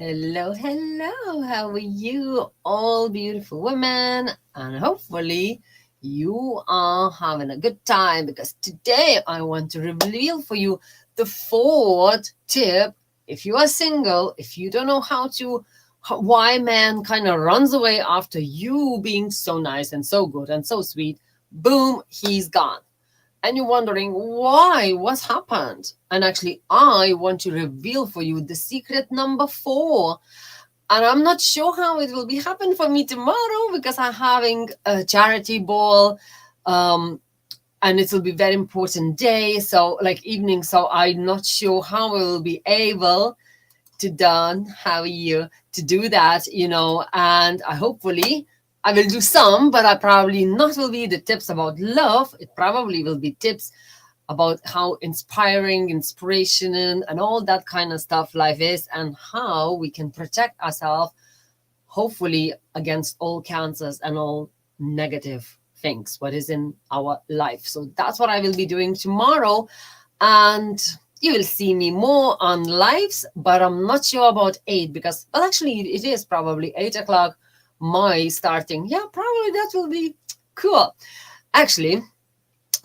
Hello, hello. How are you, all beautiful women? And hopefully, you are having a good time because today I want to reveal for you the fourth tip. If you are single, if you don't know why man kind of runs away after you being so nice and so good and so sweet, boom, he's gone, and you're wondering why, what's happened. And actually, I want to reveal for you the secret number four. And I'm not sure how it will be happen for me tomorrow because I'm having a charity ball, and it will be very important day, so like evening, so I'm not sure how I will be able to done how you to do that, and I hopefully I will do some, but I probably not will be the tips about love. It probably will be tips about how inspiration and all that kind of stuff life is, and how we can protect ourselves, hopefully, against all cancers and all negative things what is in our life. So that's what I will be doing tomorrow, and you will see me more on lives, but I'm not sure about 8 because, well, actually, it is probably 8 o'clock my starting. Yeah, probably that will be cool. Actually,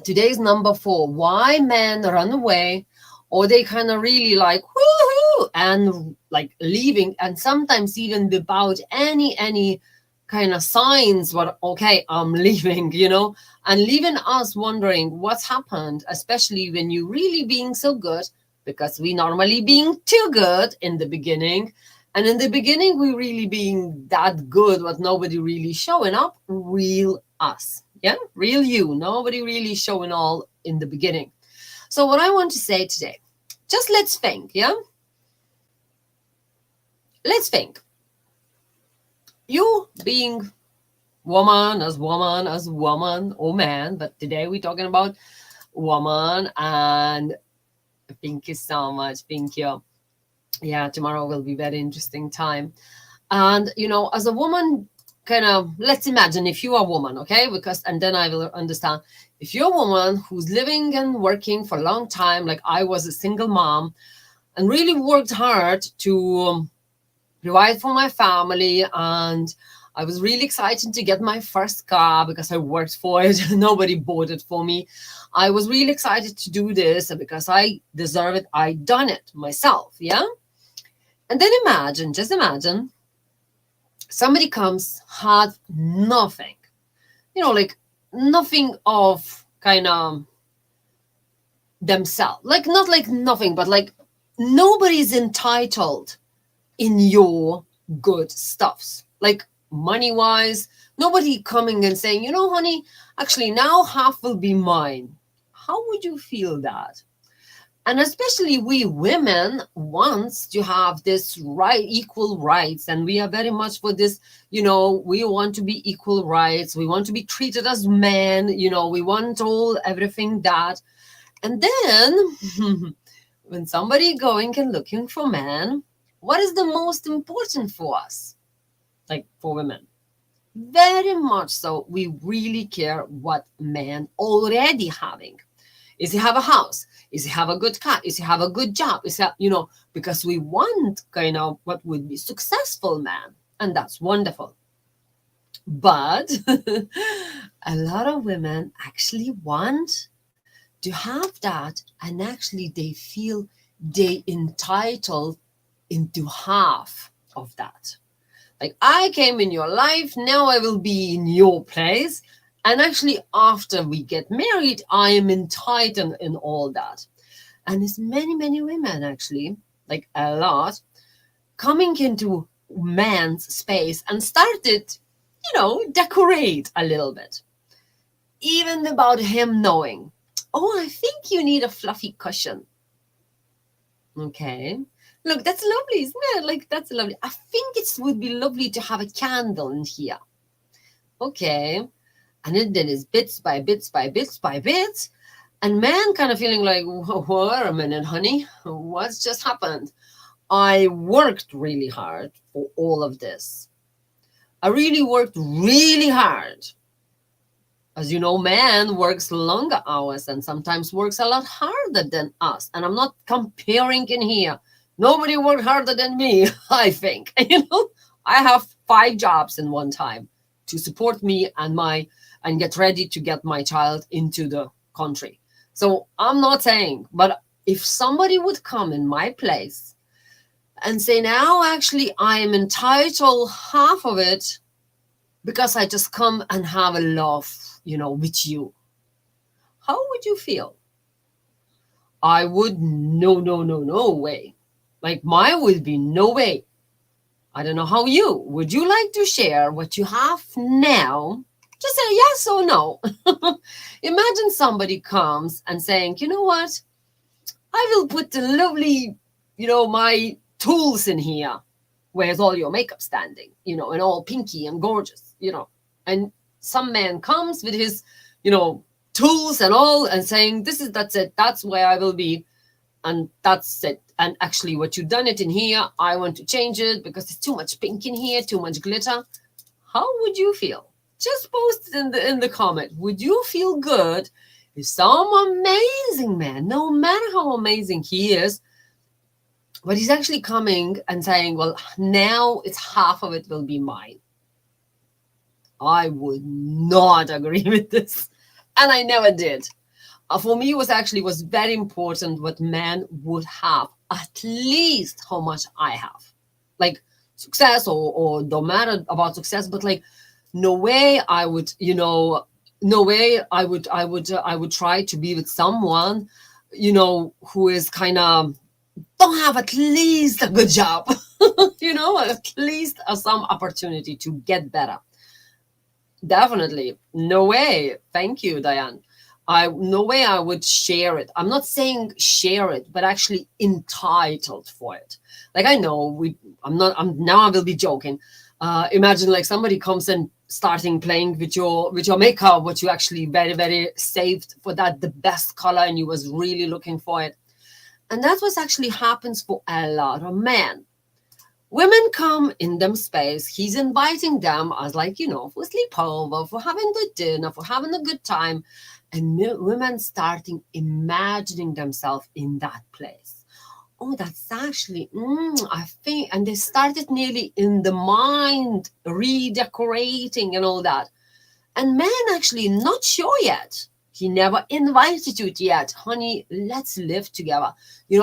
today's number 4, why men run away, or they kind of really like woohoo and like leaving, and sometimes even without any kind of signs what, okay, I'm leaving, and leaving us wondering what's happened, especially when you really being so good, because we normally being too good in the beginning. And in the beginning, we really being that good, what nobody really showing up, real us. Yeah, real you. Nobody really showing all in the beginning. So what I want to say today, just let's think, yeah? Let's think. You being woman as woman or man, but today we're talking about woman, and thank you so much. Thank you. Yeah, tomorrow will be very interesting time. And as a woman, kind of, let's imagine if you are a woman, okay, because, and then I will understand, if you're a woman who's living and working for a long time, like I was a single mom and really worked hard to provide for my family, and I was really excited to get my first car because I worked for it. Nobody bought it for me. I was really excited to do this because I deserve it. I done it myself, yeah. And then just imagine, somebody comes, had nothing, like nothing of kind of themselves, like not like nothing, but like nobody's entitled in your good stuffs, like money wise, nobody coming and saying, honey, actually now half will be mine. How would you feel that? And especially we women wants to have this right, equal rights. And we are very much for this, we want to be equal rights. We want to be treated as men, we want everything that. And then when somebody going and looking for men, what is the most important for us? Like for women, very much so, we really care what man already having. Is he have a house? Is he have a good car? Is he have a good job? Is he, because we want kind of what would be successful man. And that's wonderful. But a lot of women actually want to have that. And actually they feel they entitled into half of that. Like, I came in your life, now I will be in your place. And actually, after we get married, I am entitled in all that. And it's many women, actually, like a lot, coming into man's space and started, decorate a little bit. Even about him knowing, oh, I think you need a fluffy cushion. Okay. Look, that's lovely, isn't it? Like, that's lovely. I think it would be lovely to have a candle in here. Okay. And then it's bits by bits by bits by bits. And man kind of feeling like, wait a minute, honey, what's just happened? I worked really hard for all of this. I really worked really hard. As you know, man works longer hours and sometimes works a lot harder than us. And I'm not comparing in here. Nobody worked harder than me, I think. I have 5 jobs in one time to support me and get ready to get my child into the country. So I'm not saying, but if somebody would come in my place and say, now actually I am entitled half of it because I just come and have a laugh, with you, how would you feel? I would, no, no, no, no way. Like mine would be no way. I don't know how you, would you like to share what you have now? Just say yes or no. Imagine somebody comes and saying, you know what? I will put the lovely, my tools in here. Where's all your makeup standing? And all pinky and gorgeous, And some man comes with his, tools and all and saying, that's it. That's where I will be. And that's it. And actually what you've done it in here, I want to change it because there's too much pink in here, too much glitter. How would you feel? Just post it in the comment. Would you feel good if some amazing man, no matter how amazing he is, but he's actually coming and saying, well, now it's half of it will be mine? I would not agree with this. And I never did. For me, it was very important what men would have, at least how much I have. Like success or don't matter about success, but like no way I would, no way I would try to be with someone, who is kind of don't have at least a good job, at least some opportunity to get better. Definitely. No way. Thank you, Diane. No way I would share it. I'm not saying share it, but actually entitled for it. Like I know now I will be joking. Imagine like somebody comes and starting playing with your makeup, what you actually very, very saved for that, the best color, and you was really looking for it. And that's what actually happens for a lot of men. Women come in them space. He's inviting them as like, for sleepover, for having good dinner, for having a good time. And women starting imagining themselves in that place. Oh, that's actually, I think, and they started nearly in the mind, redecorating and all that. And men actually not sure yet. He never invited you yet. Honey, let's live together.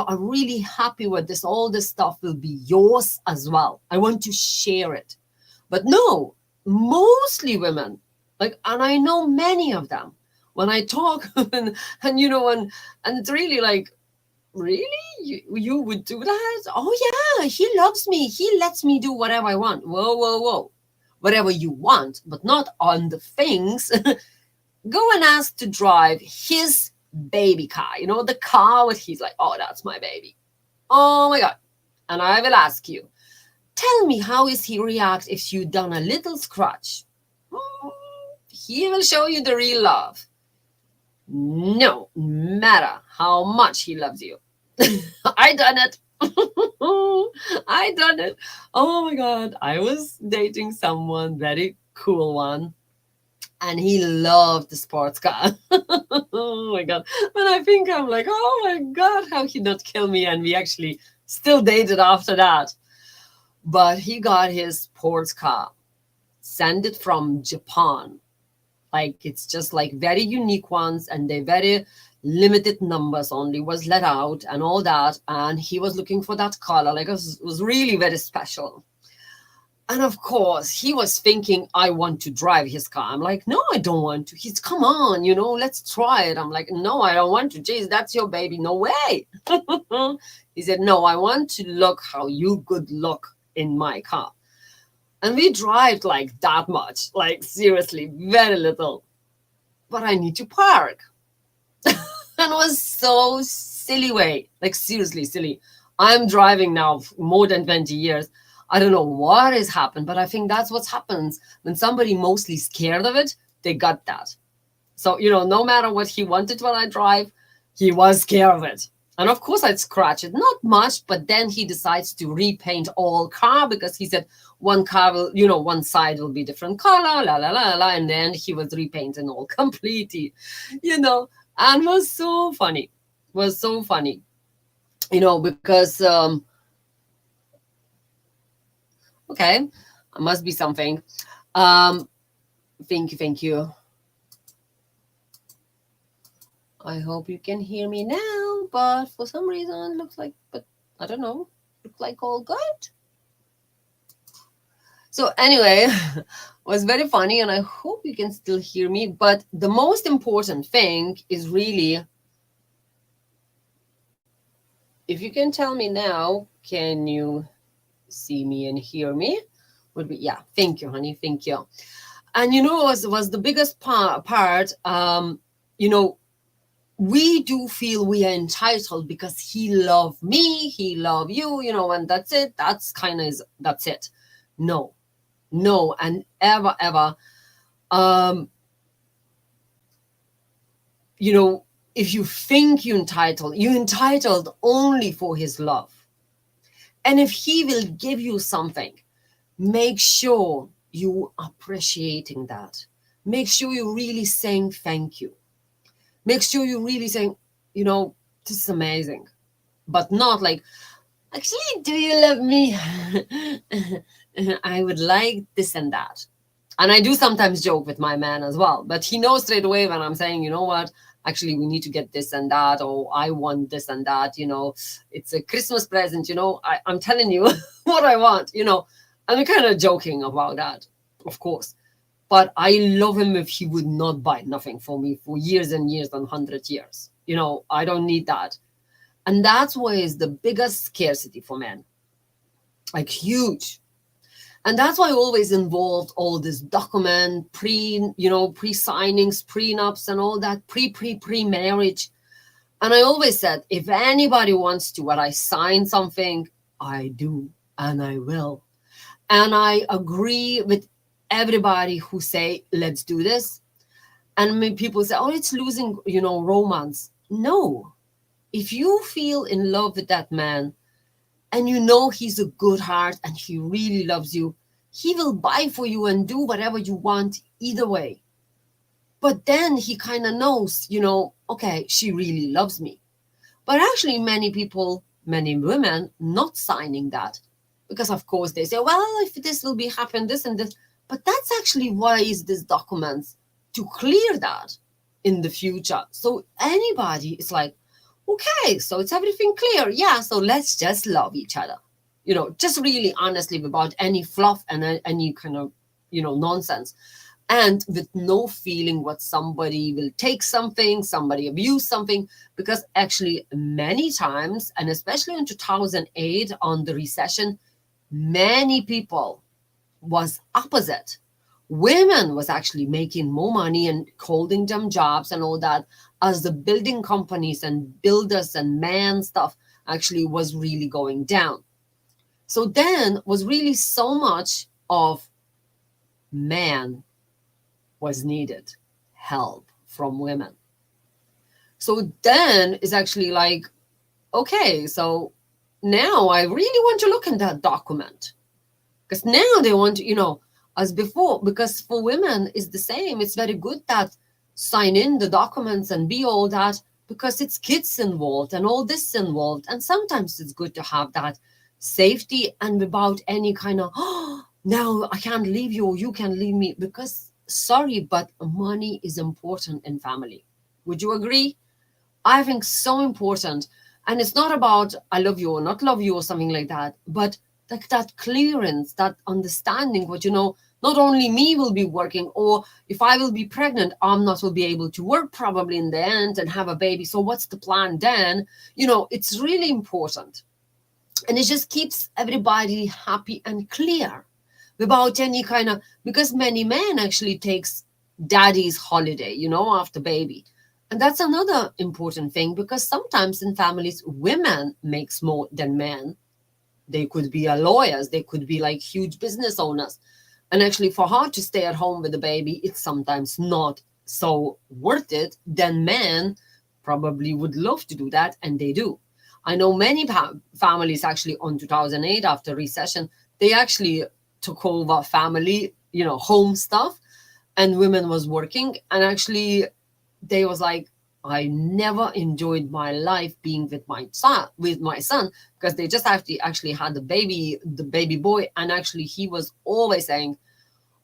I'm really happy with this. All this stuff will be yours as well. I want to share it. But no, mostly women, and I know many of them, when I talk and it's really like, really? You would do that? Oh yeah, he loves me. He lets me do whatever I want. Whoa, whoa, whoa. Whatever you want, but not on the things. Go and ask to drive his baby car, the car with he's like, oh, that's my baby. Oh my God. And I will ask you, tell me, how is he react if you done a little scratch? He will show you the real love. No matter how much he loves you. I done it. I done it. Oh my God. I was dating someone, very cool one. And he loved the sports car. Oh my God. And I think I'm like, oh my God, how he not kill me? And we actually still dated after that. But he got his sports car, sent it from Japan. Like it's just like very unique ones, and they very limited numbers only was let out and all that. And he was looking for that color. Like it was really very special. And of course, he was thinking, I want to drive his car. I'm like, no, I don't want to. He's, come on, let's try it. I'm like, no, I don't want to. Jeez, that's your baby. No way. He said, no, I want to look how you could look in my car. And we drive like that much, like seriously, very little. But I need to park. And it was so silly way, like seriously silly. I'm driving now for more than 20 years. I don't know what has happened, but I think that's what happens when somebody mostly scared of it, they got that. So, no matter what he wanted when I drive, he was scared of it. And of course I'd scratch it, not much, but then he decides to repaint all car because he said one car will, one side will be different color, la, la, la, la. And then he was repainting all completely, and was so funny, because, Okay, must be something. Um, thank you, thank you. I hope you can hear me now, but for some reason it looks like, but I don't know, look like all good. So anyway, was very funny, and I hope you can still hear me. But the most important thing is really, if you can tell me now, can you see me and hear me? Would be, yeah. Thank you, honey. Thank you. And was the biggest part. You know, we do feel we are entitled because he loved me, he loved you, and that's it. That's it. No, no, and ever. Um, if you think you're entitled only for his love. And if he will give you something, make sure you appreciating that. Make sure you're really saying thank you. Make sure you're really saying, this is amazing. But not like, actually, do you love me? I would like this and that. And I do sometimes joke with my man as well, but he knows straight away when I'm saying, you know what, actually, we need to get this and that, or I want this and that, it's a Christmas present, I'm telling you what I want, and we're kind of joking about that, of course. But I love him if he would not buy nothing for me for years and years and 100 years. I don't need that. And that's why it's the biggest scarcity for men, like huge. And that's why I always involved all this document, pre-signings, prenups and all that, pre-marriage. And I always said, if anybody wants to, when I sign something, I do, and I will. And I agree with everybody who say, let's do this. And when people say, oh, it's losing, romance. No. If you feel in love with that man, and he's a good heart and he really loves you, he will buy for you and do whatever you want either way. But then he kind of knows, okay, she really loves me. But actually, many people, many women, not signing that. Because, of course, they say, well, if this will be happen, this and this. But that's actually why is this documents, to clear that in the future. So anybody is like, okay, so it's everything clear. Yeah, so let's just love each other. Just really honestly, without any fluff and any kind of, nonsense. And with no feeling what somebody will take something, somebody abuse something. Because actually many times, and especially in 2008 on the recession, many people was opposite. Women was actually making more money and holding them jobs and all that, as the building companies and builders and man stuff actually was really going down. So then was really so much of man was needed help from women. So then is actually like, okay, so now I really want to look in that document, because now they want to, as before, because for women it's the same. It's very good that sign in the documents and be all that, because it's kids involved and all this involved. And sometimes it's good to have that safety and without any kind of, oh, now I can't leave you or you can leave me, because sorry, but money is important in family. Would you agree? I think so important. And it's not about I love you or not love you or something like that, but like that clearance, that understanding what, not only me will be working, or if I will be pregnant, I'm not will be able to work probably in the end and have a baby. So what's the plan then? It's really important. And it just keeps everybody happy and clear without any kind of, because many men actually takes daddy's holiday, after baby. And that's another important thing, because sometimes in families, women makes more than men. They could be lawyers, they could be like huge business owners. And actually for her to stay at home with the baby, it's sometimes not so worth it. Then men probably would love to do that, and they do. I know many families actually on 2008 after recession, they actually took over family, home stuff, and women was working. And actually they was like, I never enjoyed my life being with my son, because they just actually had the baby boy, and actually he was always saying,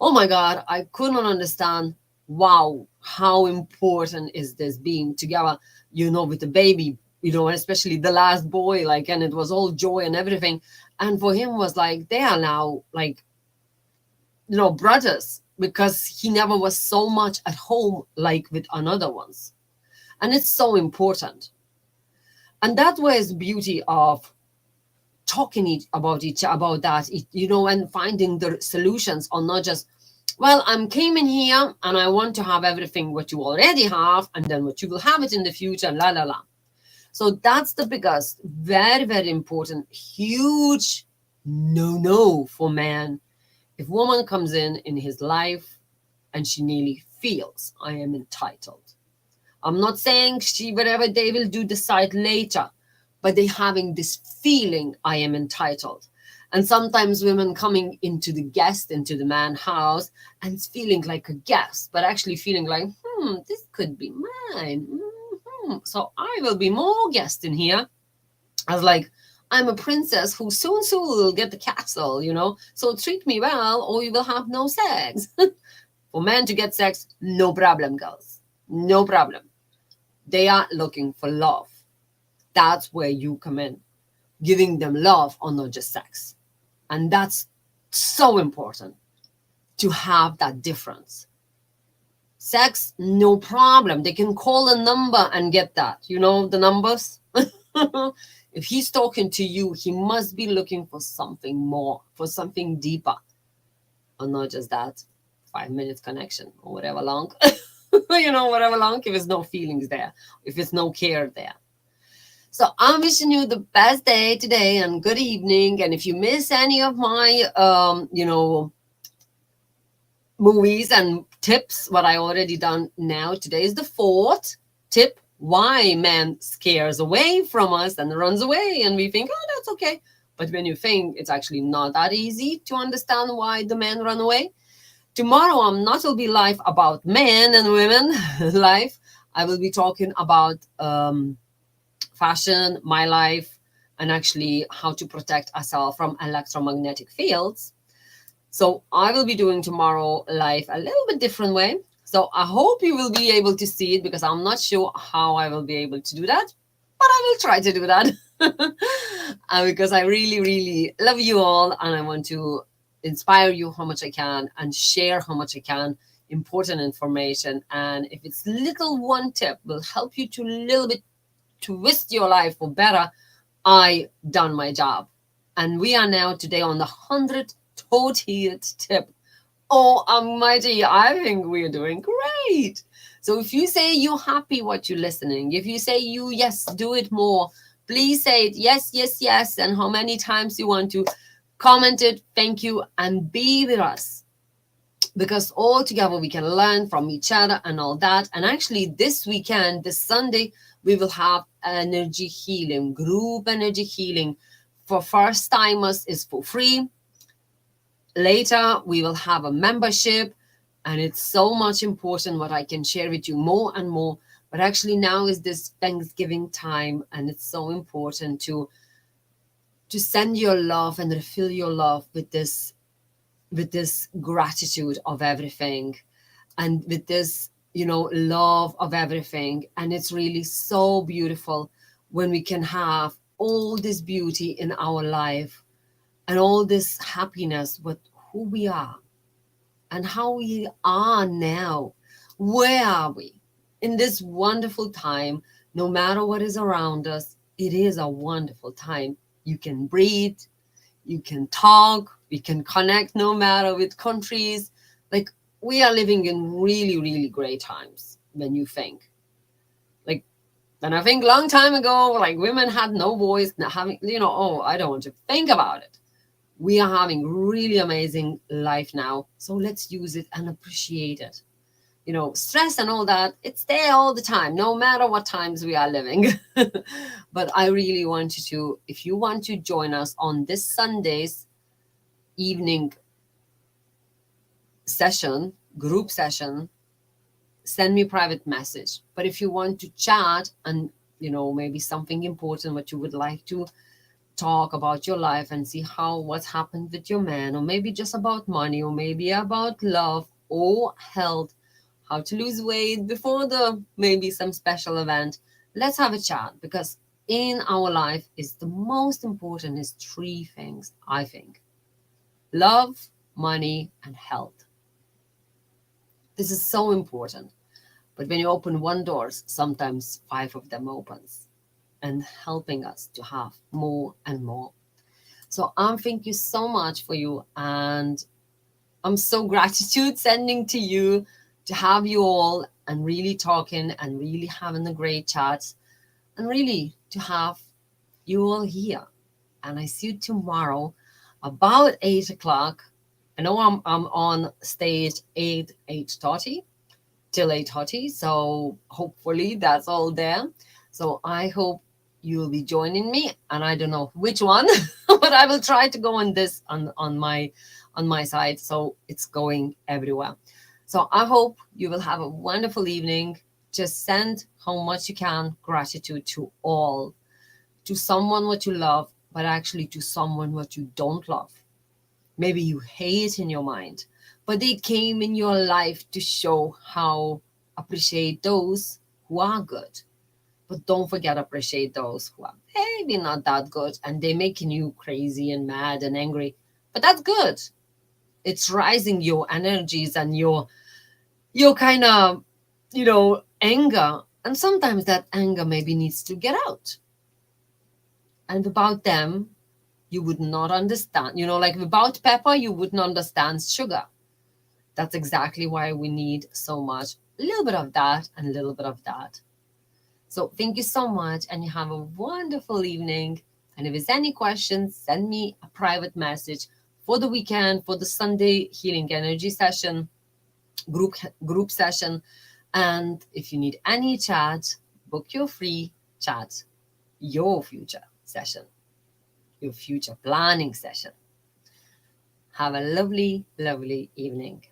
oh my God, I could not understand. Wow, how important is this being together, with the baby, and especially the last boy, like, and it was all joy and everything. And for him was like, they are now like, brothers, because he never was so much at home like with another ones. And it's so important. And that was the beauty of talking about that, and finding the solutions, or not just, well, I'm came in here and I want to have everything what you already have, and then what you will have it in the future, la la la. So that's the biggest, very, very important, huge no for man. If woman comes in his life and she nearly feels, I am entitled. I'm not saying whatever they will do, decide later, but they having this feeling, I am entitled. And sometimes women coming into the man house, and feeling like a guest, but actually feeling like, this could be mine. So I will be more guest in here. I was like, I'm a princess who soon will get the castle. So treat me well, or you will have no sex. For men to get sex, no problem, girls. No problem. They are looking for love. That's where you come in. Giving them love, or not just sex. And that's so important, to have that difference. Sex, no problem. They can call a number and get that. The numbers? If he's talking to you, he must be looking for something more, for something deeper. Or not just that 5 minutes connection, or whatever long. Whatever long, if there's no feelings there, if there's no care there. So I'm wishing you the best day today, and good evening. And if you miss any of my, movies and tips, what I already done now, today is the 4th tip, why man scares away from us and runs away. And we think, oh, that's okay. But when you think, it's actually not that easy to understand why the men run away. Tomorrow, I'm not will be live about men and women life. I will be talking about fashion, my life, and actually how to protect ourselves from electromagnetic fields. So I will be doing tomorrow live a little bit different way. So I hope you will be able to see it, because I'm not sure how I will be able to do that, but I will try to do that. Because I really, really love you all, and I want to inspire you how much I can and share how much I can important information. And if it's little one tip will help you to a little bit twist your life for better, I done my job. And we are now today on the 140th tip. Oh, almighty, I think we're doing great. So if you say you're happy what you're listening, if you say yes, do it more, please say it, yes, yes, yes, and how many times you want to. Comment it, thank you, and be with us. Because all together we can learn from each other and all that. And actually this weekend, this Sunday, we will have energy healing, group energy healing. For first timers is for free. Later we will have a membership, and it's so much important what I can share with you more and more. But actually now is this Thanksgiving time, and it's so important to send your love and refill your love with this gratitude of everything, and with this love of everything. And it's really so beautiful when we can have all this beauty in our life, and all this happiness with who we are and how we are now. Where are we in this wonderful time? No matter what is around us, it is a wonderful time. You can breathe, you can talk, we can connect no matter with countries. Like, we are living in really, really great times when you think. Like, and I think long time ago, like, women had no voice, not having, oh, I don't want to think about it. We are having really amazing life now. So let's use it and appreciate it. Stress and all that, it's there all the time, no matter what times we are living. But I really want you to, if you want to join us on this Sunday's evening session, group session, send me a private message. But if you want to chat and, maybe something important what you would like to talk about your life and see how what's happened with your man, or maybe just about money, or maybe about love or health, how to lose weight before the maybe some special event, let's have a chat. Because in our life is the most important is three things, I think: love, money, and health. This is so important. But when you open one door, sometimes five of them opens, and helping us to have more and more. So thank you so much for you, and I'm so gratitude sending to you to have you all and really talking and really having a great chat, and really to have you all here. And I see you tomorrow about 8 o'clock. I know I'm on stage 8:30 till 8:30, so hopefully that's all there. So I hope you'll be joining me, and I don't know which one, but I will try to go on this on my side, so it's going everywhere. So I hope you will have a wonderful evening. Just send how much you can gratitude to all, to someone what you love, but actually to someone what you don't love. Maybe you hate in your mind, but they came in your life to show how appreciate those who are good. But don't forget appreciate those who are maybe not that good, and they're making you crazy and mad and angry. But that's good. It's rising your energies and your kind of anger. And sometimes that anger maybe needs to get out. And without them, you would not understand. Like without pepper, you wouldn't understand sugar. That's exactly why we need so much. A little bit of that and a little bit of that. So thank you so much, and you have a wonderful evening. And if there's any questions, send me a private message for the weekend, for the Sunday healing energy session, group session. And if you need any chat, book your free chat, your future session, your future planning session. Have a lovely, lovely evening.